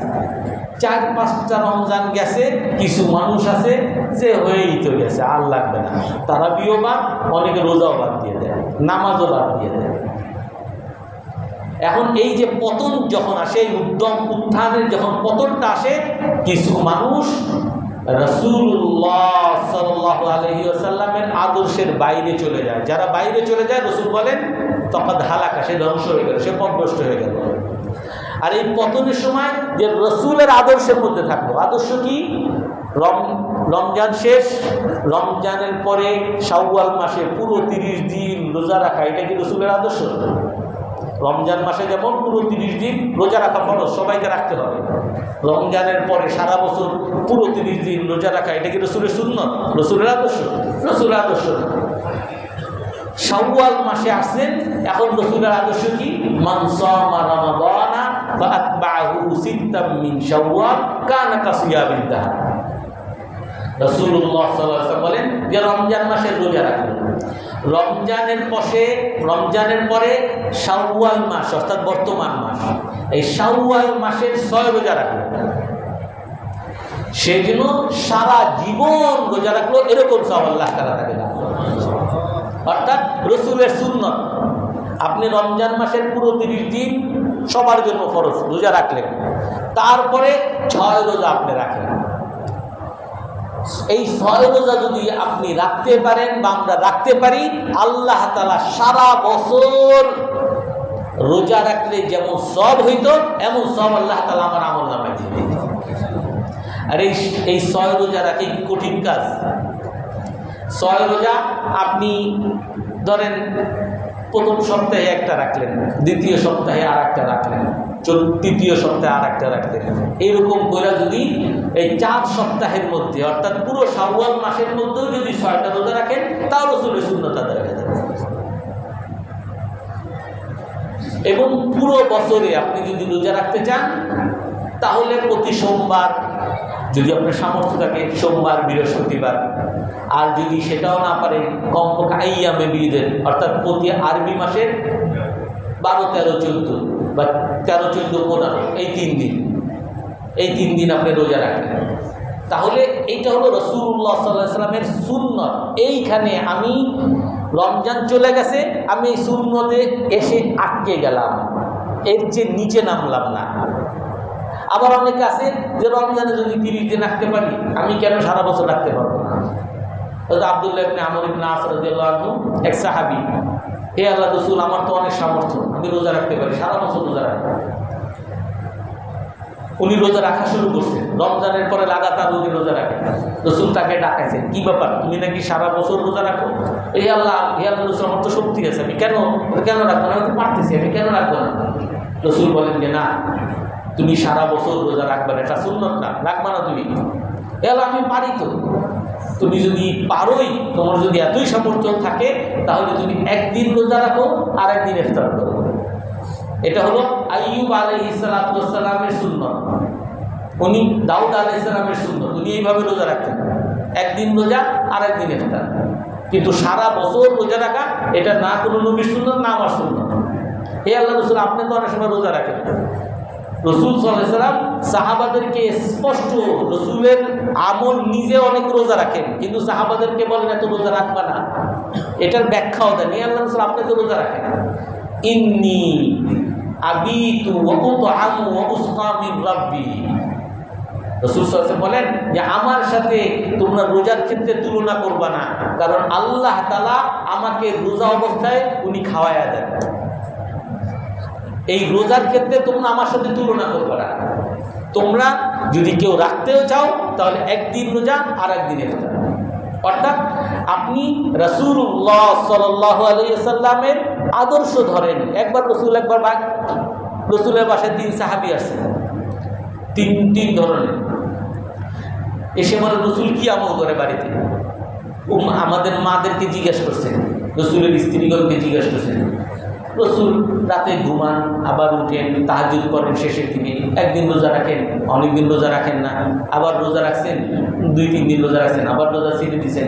4-5টা রমজান গেছে, কিছু মানুষ আছে যে হয়েই তো গেছে, আর লাগবে না, তারাবিও বাদ, অনেকে রোজাও বাদ দিয়ে দেয়, নামাজও বাদ দিয়ে দেয়। এখন এই যে পতন যখন আসে, উদ্যম উত্থানের যখন পতনটা আসে, কিছু মানুষ রাসূলুল্লাহ সাল্লাল্লাহু আলাইহি ওয়াসাল্লামের আদর্শের বাইরে চলে যায়। যারা বাইরে চলে যায়, রাসূল বলেন তখন হালাকা, সে ধ্বংস হয়ে গেল, সে পথভ্রষ্ট হয়ে গেল। আর এই পতনের সময় যে রাসূলের আদর্শের মধ্যে থাকলো, আদর্শ কি? রমজান শেষ, রমজানের পরে শাওয়াল মাসে পুরো 30 দিন রোজা রাখা, এটা কি রাসূলের আদর্শ? রমজান মাসে যেমন পুরো 30 দিন রোজা রাখা ফরজ, সবাইকে রাখতে হবে। রমজানের পরে সারা বছর পুরো 30 দিন রোজা রাখা, এটা কি রাসূলের সুন্নাত, রাসূলের আদর্শ? রাসূলের আদর্শ না। শাওয়াল মাসে আসেন, এখন রাসূলের আদর্শ কি? মান সামা রমাদানা ওয়া আতবাহু সিত্তাম মিন শাওয়াল কানা কাসিয়ামিদ দাহর। রাসূলুল্লাহ সাল্লাল্লাহু আলাইহি ওয়াসাল্লাম বলেন যে রমজান মাসে রোজা রাখবেন, রমজানের পরে শাওয়াল মাস অর্থাৎ বর্তমান মাস, এই শাওয়াল মাসের 6 রোজা রাখবেন। সেজন্য সারা জীবন রোজা রাখলো, এরকম সওয়াব আল্লাহ তাআলা তাকে দান করবেন। অর্থাৎ রাসূলের সুন্নাত, আপনি রমজান মাসের পুরো 30 দিন সবার জন্য ফরজ রোজা রাখলেন, তারপরে 6 রোজা আপনি রাখলেন, এই 6 রোজা যদি আপনি রাখতে পারেন বা আমরা রাখতে পারি, আল্লাহ তাআলা সারা বছর রোজা রাখলে যেমন সওয়াব হইতো এমন সওয়াব আল্লাহ তাআলা আমার আমলনামায় দিবেন। আর এই 6 রোজা রাখা কি কঠিন কাজ? 6 রোজা আপনি ধরেন প্রথম সপ্তাহে একটা রাখলেন, দ্বিতীয় সপ্তাহে আর একটা রাখলেন, তৃতীয় সপ্তাহে আর একটা রাখলেন, এইরকম করে যদি এই 4 সপ্তাহের মধ্যে অর্থাৎ পুরো শাওয়াল মাসের মধ্যেও যদি 6টা রোজা রাখেন, তাও রাসূলের সুন্নাত আদায় হয়ে যাবে। এবং পুরো বছরে আপনি যদি রোজা রাখতে চান, তাহলে প্রতি সোমবার, যদি আপনার সামর্থ্য থাকে সোমবার, বৃহস্পতিবার, আর যদি সেটাও না পারেন কমপক্ষে আইয়ামে বিদের অর্থাৎ প্রতি আরবি মাসের 12, 13, 14 বা 13, 14, 15 এই 3 দিন, এই 3 দিন আপনি রোজা রাখেন। তাহলে এইটা হলো রাসূলুল্লাহ সাল্লাল্লাহু আলাইহি ওয়াসাল্লামের সুন্নাত। এইখানে আমি রমজান চলে গেছে, আমি এই সুন্নতে এসে আটকে গেলাম, এর যে নিচে নামলাম না। আবার অনেকে আছে যে রমজানে যদি 30 দিন রাখতে পারি, আমি কেন সারা বছর রাখতে পারবো না? আব্দুল্লাহ ইবনে আমর ইবনে আস রাদিয়াল্লাহু আনহু এক সাহাবী, হে আল্লাহ রাসূল, আমার তো অনেক সামর্থ্য, আমি রোজা রাখতে পারি, সারা বছর রোজা রাখবো। উনি রোজা রাখা শুরু করছেন, রমজানের পরে লাগাতার রোজা রাখেন। রাসূল তাকে ডাকাইছেন, কি ব্যাপার, তুমি নাকি সারা বছর রোজা রাখো? হে আল্লাহ রাসূল, আমার তো শক্তি আছে, আমি কেন রাখবো না? আমি তো পারতেছি, আমি কেন রাখবো না? রাসূল বলেন যে না, তুমি সারা বছর রোজা রাখবে না, এটা সুন্নাত না, রাখবা না তুমি। এলো আমি পারি তো। তুমি যদি পারোই, তোমার যদি এতই সামর্থ্য থাকে, তাহলে তুমি একদিন রোজা রাখো আর একদিন ইফতার করো। এটা হলো আইয়ুব আলাইহিস সালাতু ওয়াস সালামের সুন্নাত, উনি দাউদ আলাইহিস সালামের সুন্নাত, উনি এইভাবে রোজা রাখতেন, একদিন রোজা আর একদিন ইফতার। কিন্তু সারা বছর রোজা রাখা এটা না কোনো নবীর সুন্নাত, না আমার সুন্নাত। হে আল্লাহ রাসূল, আপনি তো অনেক সময় রোজা রাখেন। রাসূল সাল্লাল্লাহু আলাইহি ওয়াসাল্লাম সাহাবাদেরকে স্পষ্ট, রাসূলের আমল নিজে অনেক রোজা রাখেন, কিন্তু সাহাবাদেরকে বলেন এত রোজা রাখবা না। এটার ব্যাখ্যাও দেন, হে আল্লাহ রাসূল, আপনি তো রোজা রাখেন। ইন্নী আবিতু ওয়া উতআমু ওয়া উসকা মিন রাব্বি। রাসূল সাল্লাল্লাহু আলাইহি ওয়াসাল্লাম বলেন যে আমার সাথে তোমরা রোজার ক্ষেত্রে তুলনা করবা না, কারণ আল্লাহ তাআলা আমাকে রোজা অবস্থায় উনি খাওয়ায়া দেন। এই রোজার ক্ষেত্রে তোমরা আমার সাথে তুলনা করবে না। তোমরা যদি কেউ রাখতেও চাও, তাহলে একদিন রোজা আর একদিন ইফতার। অর্থাৎ আপনি রাসূলুল্লাহ সাল্লাল্লাহু আলাইহি ওয়াসাল্লামের আদর্শ ধরেন। একবার রাসূলের বাসায় 3 সাহাবী আসছে, তিন ধরনের। এসে বলে, রাসূল কি আমল করে বাড়িতে? আমাদের মাদেরকে জিজ্ঞেস করছেন, রাসূলের স্ত্রীগণকে জিজ্ঞেস করছেন। রাসূল রাতে ঘুমান, আবার উঠেন, তাহাজ্জুদ করেন শেষের দিকে, একদিন রোজা রাখেন, অনেকদিন রোজা রাখেন না, আবার রোজা রাখছেন, 2-3 দিন রোজা রাখছেন, আবার রোজা ছেড়ে দিচ্ছেন।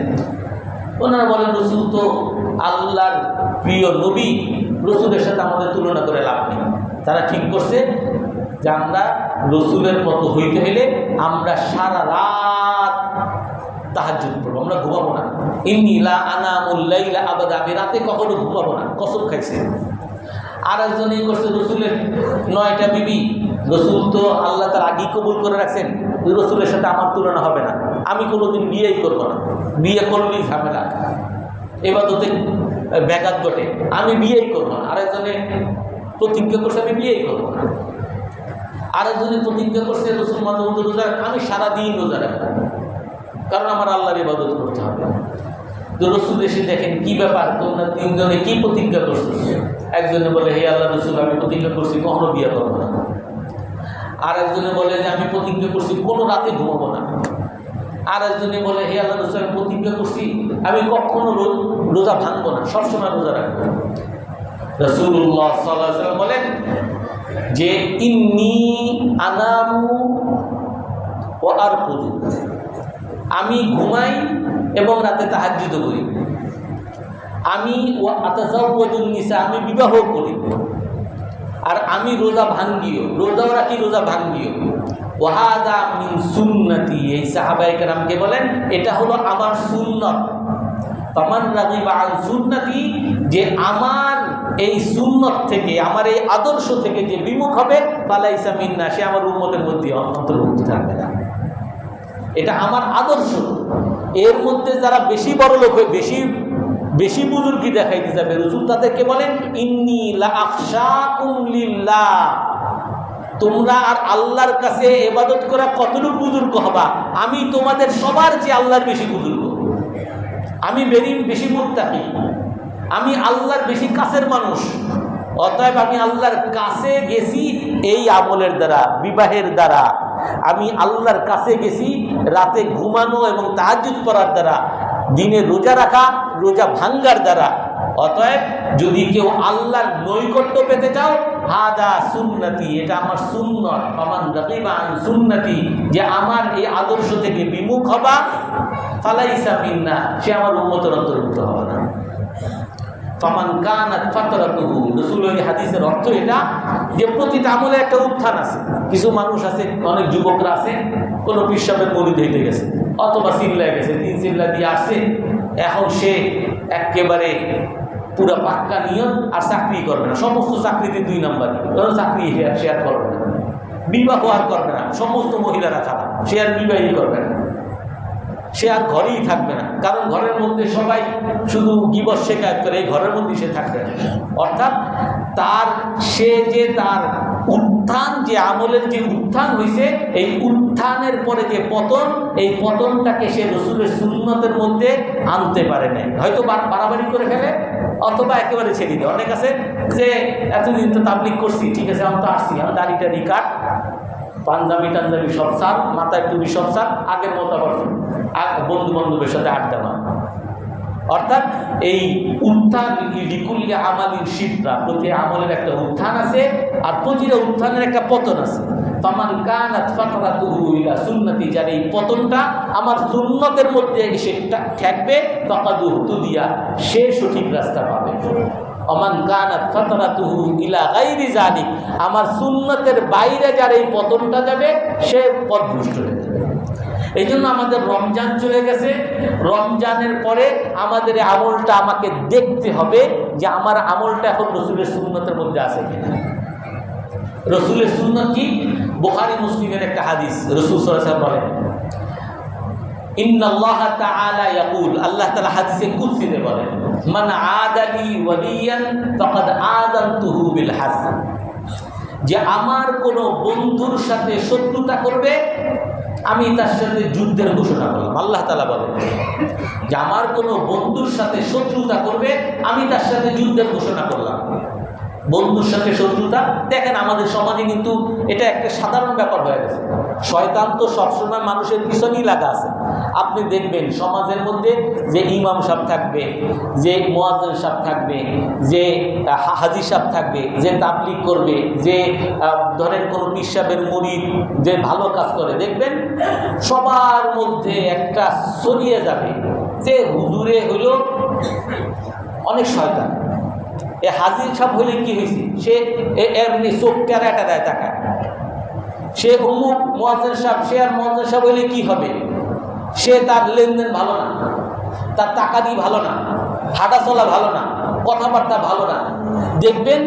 ওনারা বলেন, রাসূল তো আল্লাহর প্রিয় নবী, রাসূলের সাথে আমাদের তুলনা করে লাভ নেই। তারা ঠিক করছে যে আমরা রাসূলের মতো হইতে হইলে আমরা সারা রাত তাহাজ্জুদ পড়বো, আমরা ঘুমাবো না। ইন্নী লা আনামুল লাইলা আবাদা, আমি রাতে কখনো ঘুমাবো না, কসম খাইছে। আর একজন এই করছে, রাসূলের 9টা বিবি, রাসূল তো আল্লাহ তার আগেই কবুল করে রাখছেন, রাসূলের সাথে আমার তুলনা হবে না, আমি কোনোদিন বিয়েই করবো না, বিয়ে করলেই ঝামেলা, ইবাদতে ব্যাঘাত ঘটে, আমি বিয়েই করবো না। আরেকজনে প্রতিজ্ঞা করছে, আমি বিয়েই করবো না। আরেকজনে প্রতিজ্ঞা করছে, রাসূল মাঝে মধ্যে রোজা, আমি সারাদিন রোজা রাখবো, কারণ আমার আল্লাহর ইবাদত করতে হবে। তো রাসূল এসে দেখেন, কি ব্যাপার, তোমরা 3 জনে কি প্রতিজ্ঞা করছো? একজনে বলে, হে আল্লাহ রাসূল, আমি প্রতিজ্ঞা করছি কখনো বিয়ে করবো না। আর একজনে বলে যে আমি প্রতিজ্ঞা করছি কোনো রাতে ঘুমাবো না। আর একজনে বলে, হে আল্লাহ রাসূল, আমি প্রতিজ্ঞা করছি আমি কখনো রোজা ভাঙবো না, সবসময় রোজা রাখবো। রাসূলুল্লাহ সাল্লাল্লাহু আলাইহি ওয়াসাল্লাম বলেন যে ইন্নী আনামু ওয়া আরকুদু, আমি ঘুমাই এবং রাতে তাহাজ্জুদ করি। আমি ওয়া আতাযাওয়াজুন নিসা, আমি বিবাহ করি। আর আমি রোজা ভাঙ্গিও, রোজাও রাখি, রোজা ভাঙ্গিও। ওয়া হাযা মিন সুন্নতি, এই সাহাবায়ে কেরামকে বলেন এটা হলো আমার সুন্নাত। ফামান রাগিবা আন সুন্নতি, যে আমার এই সুন্নাত থেকে, আমার এই আদর্শ থেকে যে বিমুখ হবে, ফালাইসা মিন্না, সে আমার উম্মতের মধ্যে অন্তর্ভুক্ত থাকবে না। এটা আমার আদর্শ। এর মধ্যে যারা বেশি বড় লোক হয়ে বেশি বুজুর্গি দেখাইতে যাবে, রাসূল তাদেরকে বলেন ইন্নী লা আখশাকুম লিল্লাহ, তোমরা আর আল্লাহর কাছে ইবাদত করা কতটুকু বুজুর্গ হবা, আমি তোমাদের সবার চেয়ে আল্লাহর বেশি বুজুর্গ, আমি বেশি মুত্তাকি, আমি আল্লাহর বেশি কাছের মানুষ। অতএব আমি আল্লাহর কাছে গেছি এই আমলের দ্বারা, বিবাহের দ্বারা। আমি আল্লাহর কাছে গেছি রাতে ঘুমানো এবং তাহাজ্জুদ করার দ্বারা, দিনে রোজা রাখা, রোজা ভাঙ্গার দ্বারা। অতএব যদি কেউ আল্লাহর নৈকট্য পেতে চাও, হাদা সুন্নতি, এটা আমার সুন্নত। ফামান রাগিবা আন সুন্নতি, যে আমার এই আদর্শ থেকে বিমুখ হবা, ফালাইসা মিন্না, সে আমার উম্মতের অন্তর্ভুক্ত হবে না। ফামান কানাত ফাতরাতুহু, রাসূলের হাদিসের অর্থ এটা যে প্রতিটা আমলে একটা উত্থান আছে। কিছু মানুষ আছে, অনেক যুবকরা আছে, কোনো পিসাবের মুরিদ হইতে গেছে অথবা চিল্লায় গেছে, 3 চিল্লা দিয়ে আসছে, এখন সে একেবারে পুরো পাক্কা নিয়ত, আর চাকরি করবে না, সমস্ত চাকরিতে 2 নাম্বারই, কারণ চাকরি শেয়ার করবে না, বিবাহ আর করবে না, সমস্ত মহিলারা খারাপ, সে আর বিবাহই করবে না, সে আর ঘরেই থাকবে না, কারণ ঘরের মধ্যে সবাই শুধু গীবত শেখায়ত করে, এই ঘরের মধ্যে সে থাকবে না। অর্থাৎ তার উত্থান, যে আমলের যে উত্থান হয়েছে, এই উত্থানের পরে যে পতন, এই পতনটাকে সে রাসূলের সুন্নতের মধ্যে আনতে পারে না, হয়তো বাড়াবাড়ি করে ফেলে অথবা একেবারে ছেড়ে দেয়। অনেক আছে যে এতদিন তো তাবলীগ করছি, ঠিক আছে আমি তো আসছি, আমার দাড়িটা রিকাট, পাঞ্জাবি টাঞ্জাবি সব সার, মাথায় টুপি সব সার, আগের মতো আবার বন্ধু বান্ধবের সাথে আড্ডা মার। অর্থাৎ এই উত্থান, লিকুল্লি আমালিন শিদ্রা, প্রতি আমলের একটা উত্থান আছে আর প্রতিটা উত্থানের একটা পতন আছে। ফামান কানাত ফাতরাতুহু ইলা সুন্নতি, যার এই পতনটা আমার সুন্নতের মধ্যে এসে ঠেকবে, ফাকাদ উহতুদিয়া, সে সঠিক রাস্তা পাবে। ওমান কানাত ফাতরাতুহু ইলা গায়রি যালিক, আমার সুন্নতের বাইরে যার এই পতনটা যাবে, সে পথভ্রষ্ট হয়ে যাবে। এই জন্য আমাদের রমজান চলে গেছে, রমজানের পরে আমাদের এই আমলটা আমাকে দেখতে হবে যে আমার আমলটা এখন রাসূলের সুন্নতের মধ্যে আছে কিনা। রাসূলের সুন্নত কি? বুখারী মুসলিমের একটা হাদিস, রাসূল সাল্লাল্লাহু আলাইহি ওয়াসাল্লাম বলেন, ইন্নাল্লাহা তাআলা ইয়াকুল, আল্লাহ তাআলা হাদিসে কুদসিতে বলেন, মান আদালি ওয়ালিয়ান ফাকাদ আযানতুহু বিল হাসান, যে আমার কোনো বন্ধুর সাথে শত্রুতা করবে, আমি তার সাথে যুদ্ধের ঘোষণা করলাম। আল্লাহ তাআলা বলেন যে আমার কোনো বন্ধুর সাথে শত্রুতা করবে, আমি তার সাথে যুদ্ধের ঘোষণা করলাম। বন্ধুর সাথে শত্রুতা, দেখেন আমাদের সমাজে কিন্তু এটা একটা সাধারণ ব্যাপার হয়ে গেছে। শয়তান তো সবসময় মানুষের পিছনেই লাগা আছে। আপনি দেখবেন সমাজের মধ্যে যে ইমাম সাহেব থাকবে, যে মুয়াজ্জিন সাহেব থাকবে, যে হাজী সাহেব থাকবে, যে তাবলীগ করবে, যে ধরেন কোনো পীর সাহেবের মুরিদ যে ভালো কাজ করে, দেখবেন সবার মধ্যে একটা ছড়িয়ে যাবে যে হুজুরে হইল অনেক শয়তান। এ হাজী সাহেব হইলে কি হয়েছে, সে এমনি চোখ টেরাটা দেয় টাকায়, সে অমুক মুয়াজ্জিন সাহেব, সে আর মুয়াজ্জিন সাহেব হইলে কি হবে, সে তার লেনদেন ভালো না, তার টাকা দিয়ে ভালো না, হাঁটা চলা ভালো না, কথাবার্তা ভালো না। দেখবেন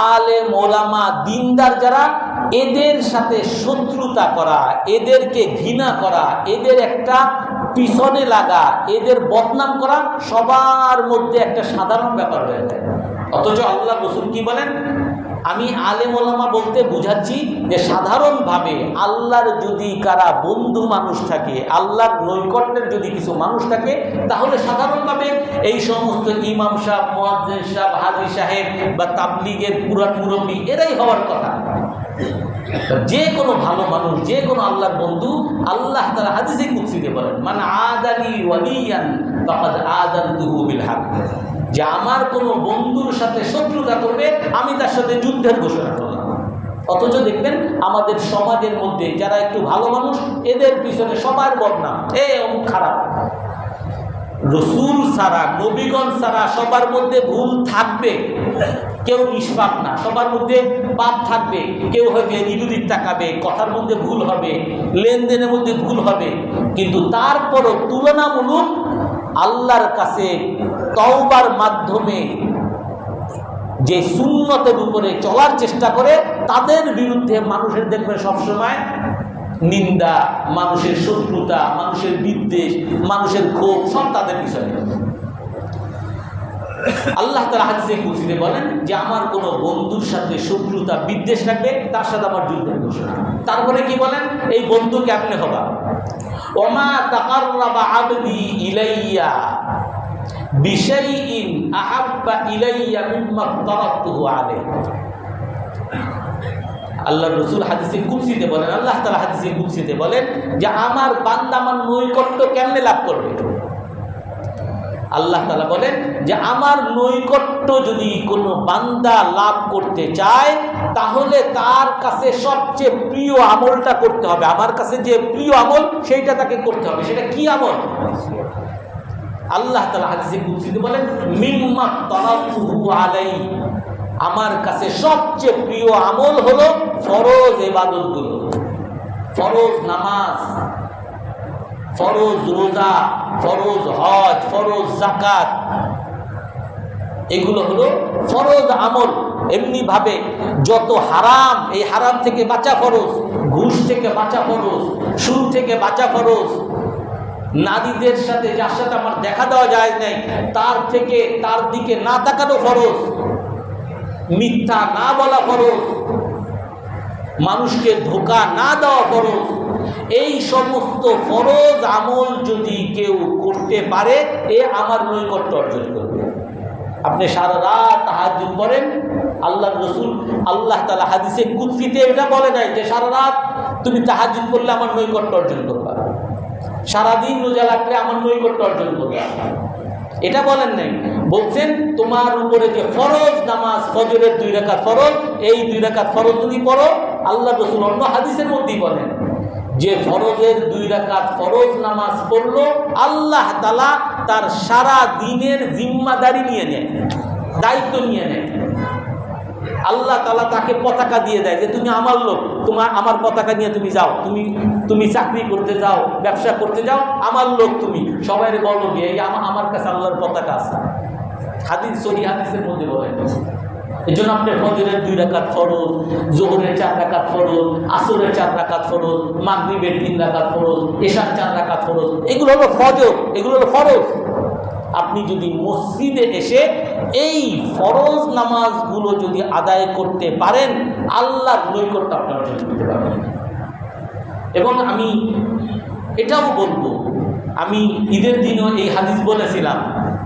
আলেম ওলামা দিনদার যারা, এদের সাথে শত্রুতা করা, এদেরকে ঘৃণা করা, এদের একটা পিছনে লাগা, এদের বদনাম করা সবার মধ্যে একটা সাধারণ ব্যাপার হয়ে যায়। অথচ আল্লাহ রাসূল কি বলেন, আমি আলেম ওলামা বলতে বুঝাচ্ছি যে সাধারণভাবে আল্লাহর যদি কারা বন্ধু মানুষ থাকে, আল্লাহর নৈকট্যের যদি কিছু মানুষ থাকে, তাহলে সাধারণভাবে এই সমস্ত ইমাম সাহেব, মুয়াজ্জিন সাহেব, হাজী সাহেব বা তাবলীগের পুরান মুরব্বী এরাই হওয়ার কথা। যে কোনো ভালো মানুষ, যে কোনো আল্লাহর বন্ধু, আল্লাহ তাআলা হাদিসে কুদসিতে বলেন, মান আদালি ওয়ালিয়ান ফাকাদ আযানতুহু বিল হক, যে আমার কোনো বন্ধুর সাথে শত্রুতা করবে, আমি তার সাথে যুদ্ধের ঘোষণা করলাম। অথচ দেখবেন আমাদের সমাজের মধ্যে যারা একটু ভালো মানুষ, এদের পিছনে সবার বদনাম, অমুক খারাপ। রাসূল ছাড়া, নবীগণ ছাড়া সবার মধ্যে ভুল থাকবে, কেউ নিষ্পাপ না, সবার মধ্যে পাপ থাকবে। কেউ হয়তো ইহুদির তাকাবে, কথার মধ্যে ভুল হবে, লেনদেনের মধ্যে ভুল হবে, কিন্তু তারপরও তুলনামূলক আল্লাহর কাছে তওবার মাধ্যমে যে সুন্নতের উপরে চলার চেষ্টা করে, তাদের বিরুদ্ধে মানুষের দেখবে সবসময় নিন্দা, মানুষের শত্রুতা, মানুষের বিদ্বেষ, মানুষের ক্ষোভ সব তাদের পিছনে। আল্লাহ তাআলা হাদিসে কুদসিতে বলেন যে আমার কোন বন্ধুর সাথে শত্রুতা বিদ্বেষ রাখবে, তার সাথে আমার যুদ্ধের ঘোষণা। তারপরে কি বলেন? এই বন্ধু কেমনে হবা? ওমা তাকাররাবা আবদি ইলাইয়া বিশাইইন আহাব্বা ইলাইয়া মিম্মা তারাকতুহু আলাইহি। আল্লাহ রাসূল হাদিসে কুদসিতে বলেন, আল্লাহ তাআলা হাদিসে কুদসিতে বলেন যে আমার বান্দা আমার নৈকট্য কেমনে লাভ করবে? আল্লাহ তাআলা বলেন যে আমার নৈকট্য যদি কোনো বান্দা লাভ করতে চায় তাহলে তার কাছে সবচেয়ে প্রিয় আমলটা করতে হবে। আমার কাছে যে প্রিয় আমল সেইটা তাকে করতে হবে। সেটা কি আমল? আল্লাহ তাআলা হাদিসে কুদসিতে বলেন মিম্মা তারাকতুহু আলাইহি, আমার কাছে সবচেয়ে প্রিয় আমল হলো ফরজ ইবাদতগুলো, ফরজ নামাজ, ফরজ রোজা, ফরজ হজ, ফরজ যাকাত, এগুলো হলো ফরজ আমল। এমনি ভাবে যত হারাম, এই হারাম থেকে বাঁচা ফরজ, ঘুষ থেকে বাঁচা ফরজ, সুদ থেকে বাঁচা ফরজ, নারীদের সাথে যার সাথে আমার দেখা দেওয়া যায় নাই তার দিকে না তাকানো ফরজ, মিথ্যা না বলা ফরজ, মানুষকে ধোঁকা না দেওয়া ফরজ। এই সমস্ত ফরজ আমল যদি কেউ করতে পারে এ আমার নৈকট্য অর্জন করবে। আপনি সারা রাত তাহাজ্জুদ করেন, আল্লাহ রাসূল আল্লাহ তাআলা হাদিসে কুদসিতে এটা বলে নাই যে সারা রাত তুমি তাহাজ্জুদ করলে আমার নৈকট্য অর্জন করবা, সারাদিন রোজা রাখলে আমার নৈকট্য অর্জন করবা, এটা বলেন নাই। বলছেন তোমার উপরে যে ফরজ নামাজ, ফজরের 2 রাকাত ফরজ, এই 2 রাকাত ফরজ যদি পড়ো, আল্লাহ রাসূল অন্য হাদিসের মধ্যেই বলেন যে ফরজের 2 রাকাত ফরজ নামাজ পড়লো আল্লাহ তাআলা তার সারা দিনের জিম্মাদারি নিয়ে নেয়, দায়িত্ব নিয়ে নেয়। আল্লাহ তাআলা তাকে পতাকা দিয়ে দেয় যে তুমি আমার লোক, আমার পতাকা নিয়ে তুমি যাও, তুমি চাকরি করতে যাও, ব্যবসা করতে যাও, আমার লোক তুমি। সবাই বলো গিয়ে আমার কাছে আল্লাহর পতাকা আছে। হাদিস সহিহ হাদিসের মধ্যে বলে। এই জন্য আপনি ফজরের 2 রাকাত ফরজ, যোহরের 4 রাকাত ফরজ, আসরের 4 রাকাত ফরজ, মাগরিবের 3 রাকাত ফরজ, এশার 4 রাকাত ফরজ, এগুলো হলো ফজর, এগুলো হলো ফরজ। আপনি যদি মসজিদে এসে এই ফরজ নামাজগুলো যদি আদায় করতে পারেন, আল্লাহর নৈকট্য আপনি অর্জন করতে পারবেন। এবং আমি এটাও বলবো, আমি ঈদের দিনও এই হাদিস বলেছিলাম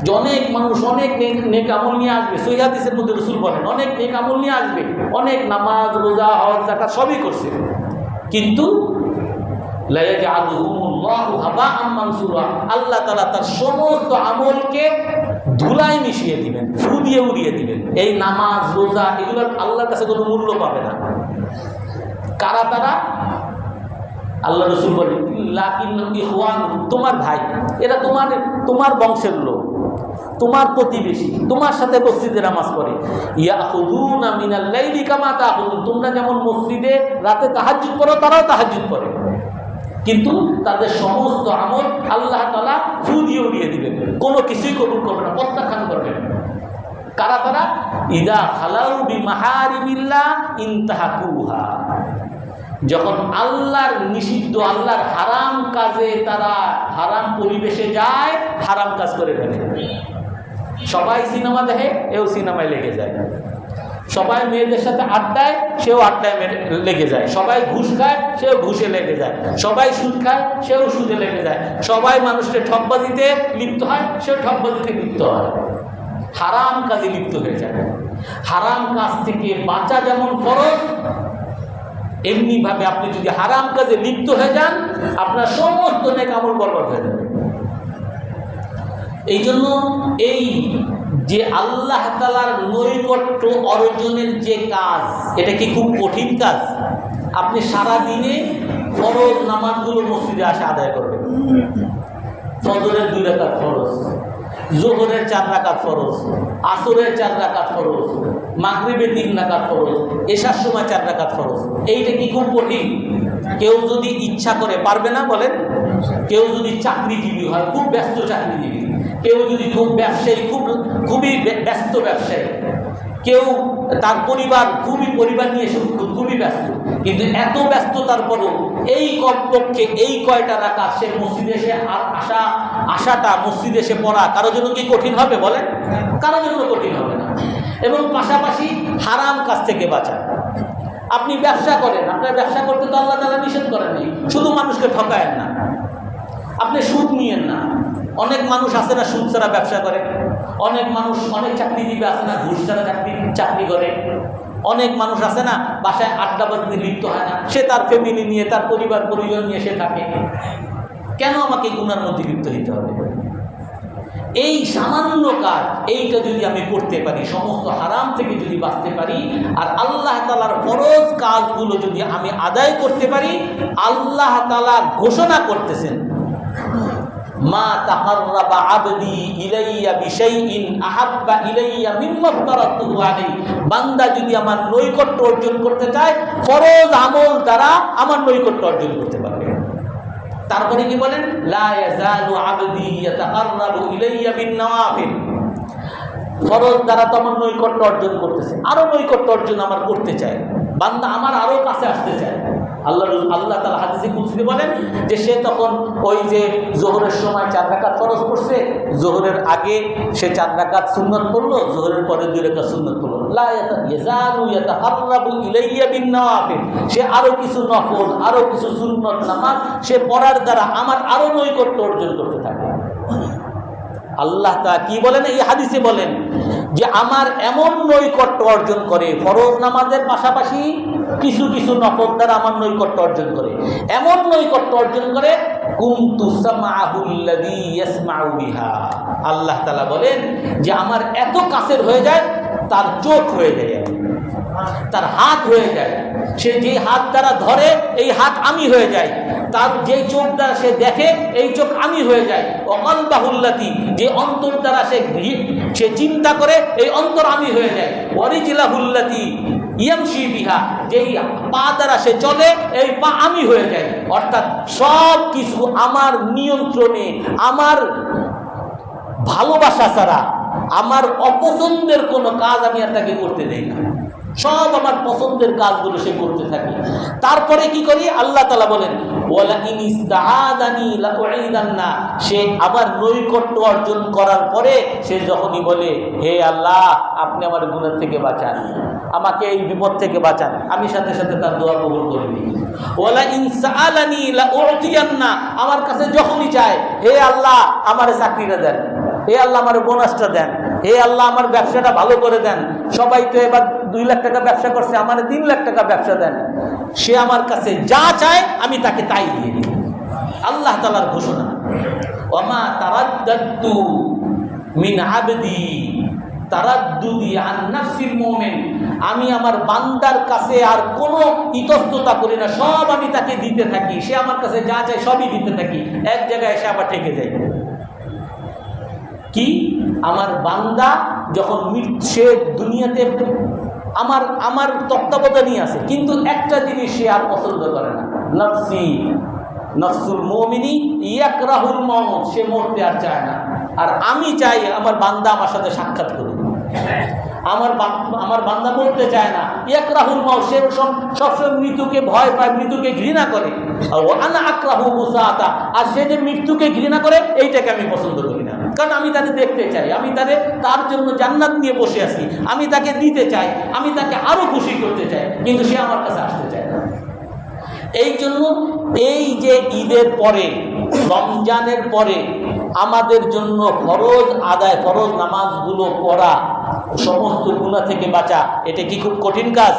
যে অনেক মানুষ অনেক নেক আমল নিয়ে আসবে। সহিহ হাদিসের মধ্যে রাসূল বলেন অনেক নেক আমল নিয়ে আসবে, অনেক নামাজ, রোজা, হজ, যাকাত সবই করছে, কিন্তু লা ইয়াজআলুহুমুল্লাহু হাবাআন মানসুরা, আল্লাহ তাআলা তার সমস্ত আমলকে ধুলায় মিশিয়ে দিবেন, ফু দিয়ে উড়িয়ে দিবেন। এই নামাজ, রোজা এগুলোর আল্লাহর কাছে কোনো মূল্য পাবে না। কারা তারা? আল্লাহ রাসূল বলেন লাকিন্নাহুম ইখওয়ানুকুম, তোমার ভাই, এরা তোমার বংশের লোক, তোমার প্রতিবেশী, তোমার সাথে মসজিদে নামাজ পড়ে। ইয়াখুযুনা মিনাল লাইলি কামা তাখুযুন, তোমরা যেমন মসজিদে রাতে তাহাজ্জুদ পড়ো, তারাও তাহাজ্জুদ পড়ে, কিন্তু তাদের সমস্ত আমল আল্লাহ তাআলা ফু দিয়ে উড়িয়ে দিবেন, কোনো কিছুই কবুল করবে না, প্রত্যাখ্যান করবেন। কারা তারা? ইদা খালাউ বিমাহারিমিল্লাহ ইনতাহাকুহা, যখন আল্লাহর নিষিদ্ধ, আল্লাহর হারাম কাজে তারা হারাম পরিবেশে যায়, হারাম কাজ করে ফেলে। সবাই সিনেমা দেখে, এও সিনেমায় লেগে যায়। সবাই মেয়েদের সাথে আড্ডায়, সেও আড্ডায় লেগে যায়। সবাই ঘুষ খায়, সেও ঘুষে লেগে যায়। সবাই সুদ খায়, সেও সুদে লেগে যায়। সবাই মানুষকে ঠকবাজিতে লিপ্ত হয়, সেও ঠকবাজিতে লিপ্ত হয়, হারাম কাজে লিপ্ত হয়ে যায়। হারাম কাজ থেকে বাঁচা যেমন ফরজ, এমনি ভাবে আপনি যদি হারাম কাজে লিপ্ত হয়ে যান, আপনার সমস্ত নেক আমল বরবাদ হয়ে যাবে। এই জন্য এই যে আল্লাহ তাআলার নৈকট্য অর্জনের যে কাজ, এটা কি খুব কঠিন কাজ? আপনি সারা দিনে ফরজ নামাজগুলো মসজিদে আসে আদায় করবেন। ফজরের 2 রাকাত ফরজ, যোহরের 4 রাকাত ফরজ, আসরের 4 রাকাত ফরজ, মাগরিবের 3 রাকাত ফরজ, এশার সময় 4 রাকাত ফরজ। এইটা কি খুব কঠিন? কেউ যদি ইচ্ছা করে পারবে না বলেন? কেউ যদি চাকরিজীবী হয়, খুব ব্যস্ত চাকরিজীবী, কেউ যদি খুব ব্যবসায়ী, খুবই ব্যস্ত ব্যবসায়ী, কেউ তার পরিবার নিয়ে খুবই ব্যস্ত, কিন্তু এত ব্যস্ততার পরও এই কমপক্ষে এই কয়টা রাকাত সে মসজিদে এসে আসাটা মসজিদে এসে পড়া কারোর জন্য কি কঠিন হবে বলেন? কারোর জন্য কঠিন হবে না। এবং পাশাপাশি হারাম কাজ থেকে বাঁচা। আপনি ব্যবসা করেন, আপনার ব্যবসা করতে তো আল্লাহ তাআলা নিষেধ করেননি, শুধু মানুষকে ঠকায়েন না, আপনি সুদ নিয়েন না। অনেক মানুষ আছে না সুদ ছাড়া ব্যবসা করে, অনেক মানুষ, অনেক চাকরিজীবী আছে না ঘুষ ছাড়া চাকরি করে, অনেক মানুষ আছে না বাসায় আড্ডাবাজিতে লিপ্ত হয় না, সে তার ফ্যামিলি নিয়ে, তার পরিবার পরিজন নিয়ে সে থাকে। কেন আমাকে গুনার মধ্যে লিপ্ত হতে হবে? এই সামান্য কাজ, এইটা যদি আমি করতে পারি, সমস্ত হারাম থেকে যদি বাঁচতে পারি, আর আল্লাহ তাআলার ফরজ কাজগুলো যদি আমি আদায় করতে পারি, আল্লাহ তাআলা ঘোষণা করতেছেন, মা তাকাররাবা আবদি ইলাইয়া বিশাইইন আহাব্বা ইলাইয়া মিম্মা ফারাতুহু আলাইহি। বান্দা যদি আমার নৈকট্য অর্জন করতে চায়, ফরজ আমল দ্বারা আমার নৈকট্য অর্জন করতে পারবে। তারপরে কি বলেন? লা ইয়াজালু আবদি ইয়াতাকাররাবু ইলাইয়া বিন-নওয়াফিল। ফরজ দ্বারা তো আমার নৈকট্য অর্জন করতেছে, আরো নৈকট্য অর্জন আমার করতে চায়, বান্দা আমার আরো কাছে আসতে চায়। আল্লাহ তাআলা হাদিসে কুদসিতে বলেন যে সে তখন ওই যে যোহরের সময় 4 রাকাত ফরজ পড়ছে, যোহরের আগে সে 4 রাকাত সুন্নাত পড়লো, যোহরের পরে 2 রাকাত সুন্নাত পড়লো। লা ইয়াজালু ইয়াতাকাররাবু ইলাইয়া বিন-নওয়াফিল। সে আরো কিছু নফল, আরো কিছু সুন্নাত নামাজ সে পড়ার দ্বারা আমার আরো নৈকট্য অর্জন করতে থাকে। আল্লাহ তাআলা কি বলেন? এই হাদিসে বলেন যে আমার এমন নৈকট্য অর্জন করে, ফরজ নামাজের পাশাপাশি কিছু কিছু নফল দ্বারা আমার নৈকট্য অর্জন করে, এমন নৈকট্য অর্জন করে, কুনতু সামাহুল্লাযী ইয়াসমাউ বিহা। আল্লাহ তাআলা বলেন যে আমার এত কাছের হয়ে যায়, তার চোখ হয়ে যায়, তার হাত হয়ে যায়, সে যে হাত দ্বারা ধরে এই হাত আমি হয়ে যাই, তার যে চোখ দ্বারা সে দেখে এই চোখ আমি হয়ে যায়, ওয়াকালবাহুল্লাতি যে অন্তর দ্বারা সে চিন্তা করে এই অন্তর আমি হয়ে যায়, ওয়ারিজলাহুল্লাতি ইয়ামশি বিহা যেই পা দ্বারা সে চলে এই পা আমি হয়ে যায়। অর্থাৎ সব কিছু আমার নিয়ন্ত্রণে, আমার ভালোবাসা ছাড়া, আমার অপছন্দের কোনো কাজ আমি আর তাকে করতে দেই না, সব আমার পছন্দের কাজগুলো সে করতে থাকে। তারপরে কি করি? আল্লাহ তাআলা বলেন ওয়ালা ইন ইসতাআদানি লাউঈদান্না। সে আবার নৈকট্য অর্জন করার পরে সে যখনই বলে হে আল্লাহ আপনি আমার গুনাহ থেকে বাঁচান, আমাকে এই বিপদ থেকে বাঁচান, আমি সাথে সাথে তার দোয়া কবুল করে নিই। ওয়ালা ইন সাআলানি লাউতিয়ান্না। আমার কাছে যখনই চায় হে আল্লাহ আমার চাকরিটা দেন, হে আল্লাহ আমার বোনাসটা দেন, হে আল্লাহ আমার ব্যবসাটা ভালো করে দেন, সবাই তো এবার 2 লাখ টাকা ব্যবসা করছে, আমার 3 লাখ টাকা ব্যবসা দেন, সে আমার কাছে যা চায় আমি তাকে তাই দিয়ে দিই। আল্লাহ তাআলার ঘোষণা, ওয়ামা তারাদ্দাতু মিন আবদি তারাদ্দুদি আন নাফসিল মুমিন। আমি আমার বান্দার কাছে আর কোনো ইতস্ততা করি না, সব আমি তাকে দিতে থাকি, সে আমার কাছে যা চায় সবই দিতে থাকি, এক জায়গায় এসে আবার ঠেকে যায়। কি? আমার বান্দা যখন সে দুনিয়াতে আমার তত্ত্বাবধানই আছে, কিন্তু একটা জিনিস সে আর পছন্দ করে না, নফসুল মুমিনি ইয়াকরাহুল মউত, সে মরতে আর চায় না। আর আমি চাই আমার বান্দা আমার সাথে সাক্ষাৎ করুক। আমার বান্দা মরতে চায় না, ইয়াকরাহুল মউত, সে সবসময় মৃত্যুকে ভয় পায়, মৃত্যুকে ঘৃণা করে। আনা আকরাহু মুসাআতা, আর সে যে মৃত্যুকে ঘৃণা করে এইটাকে আমি পছন্দ করি না, কারণ আমি তাকে দেখতে চাই, আমি তার জন্য জান্নাত নিয়ে বসে আছি, আমি তাকে দিতে চাই, আমি তাকে আরো খুশি করতে চাই, কিন্তু সে আমার কাছে আসতে চায় না। এই জন্য এই যে ঈদের পরে, রমজানের পরে আমাদের জন্য ফরজ আদায়, ফরজ নামাজগুলো পড়া, সমস্ত গুনাহ থেকে বাঁচা, এটা কি খুব কঠিন কাজ?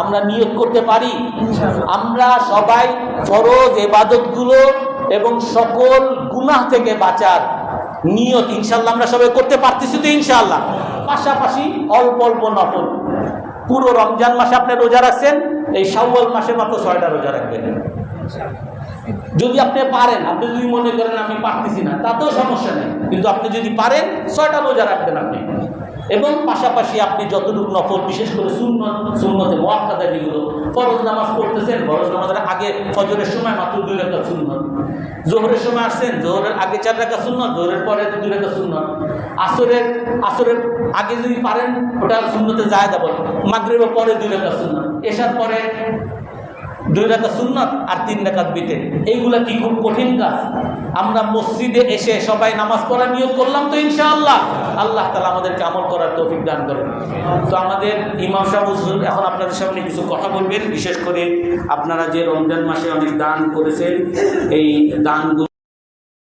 আমরা নিয়ত করতে পারি? আমরা সবাই ফরজ ইবাদতগুলো এবং সকল গুনাহ থেকে বাঁচার নিয়ত ইনশাআল্লাহ আমরা সবাই করতে পারতেছি তো ইনশাআল্লাহ। পাশাপাশি অল্প অল্প নফল, পুরো রমজান মাসে আপনি রোজা রাখছেন, এই শাওয়াল মাসে মাত্র 6টা রোজা রাখবেন যদি আপনি পারেন। আপনি যদি মনে করেন আমি পারতেছি না, তাতেও সমস্যা নেই, কিন্তু আপনি যদি পারেন 6টা রোজা রাখবেন আপনি। এবং পাশাপাশি আপনি যতটুকু নফল, বিশেষ করে সুন্নতে মুআক্কাদা যেগুলো, ফরজ নামাজ পড়তেছেন, ফরজ নামাজের আগে ফজরের সময় মাত্র 2 রাকাত সুন্নত, যোহরের সময় আসছেন, যোহরের আগে 4 রাকাত সুন্নত, যোহরের পরে 2 রাকাত সুন্নত, আসরের আগে যদি পারেন ওটা সুন্নতে জায়েদা বলে, মাগরিবের পরে 2 রাকাত সুন্নত, এশার পরে 2 রাকাত সুন্নাত আর 3 রাকাত বিতের। এইগুলা কি খুব কঠিন কাজ? আমরা মসজিদে এসে সবাই নামাজ পড়ার নিয়ত করলাম তো ইনশাআল্লাহ, আল্লাহ তাআলা আমাদেরকে আমল করার তৌফিক দান করেন। তো আমাদের ইমাম সাহেব হুজুর এখন আপনাদের সামনে কিছু কথা বলবেন, বিশেষ করে আপনারা যে রমজান মাসে অনেক দান করেছেন, এই দানগুলো